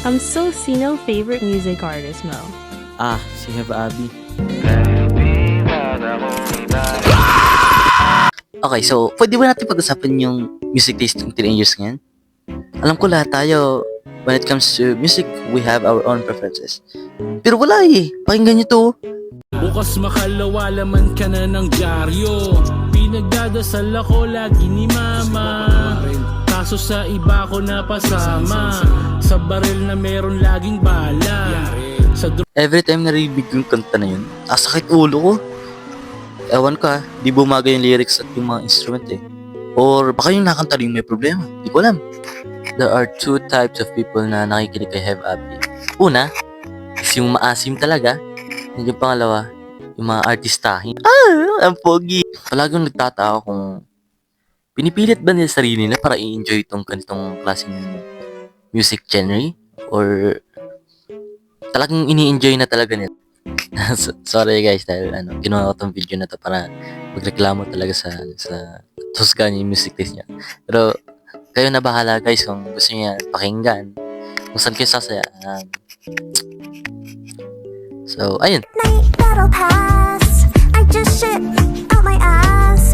So sino favorite music artist mo? Si Have Abby. Okay, so pwede ba natin pag-usapan yung music taste ng teenagers ngayon? Alam ko lahat tayo, when it comes to music, we have our own preferences. Pero wala eh, pakinggan nyo to. Bukas makalawa, laman ka na ng dyaryo. Pinagdadasal ako lagi ni mama, kaso sa iba ko napasama. Sa baril na meron laging bala. Every time naribig yung kanta na yun, sakit ulo ko. Ewan ka, di bumagay yung lyrics at yung mga instrument eh. Or baka yung nakanta rin may problema, di ko alam. There are two types of people na nakikinig kay Have Abby. Una, is yung maasim talaga. And yung pangalawa, yung mga artistahin. Ang pogi! Palaging nagtataka kung pinipilit ba nila sarili nila para i-enjoy itong ganitong klaseng music genre? Or talagang ini-enjoy na talaga nila? Sorry guys, dahil ginawa ko tong video na to para magreklamo talaga sa Toscana yung music taste niya. Pero kayo na bahala guys kung gusto niya pakinggan, kung saan kayo sasaya. So, ayun. Night that'll pass. I just shit out my ass.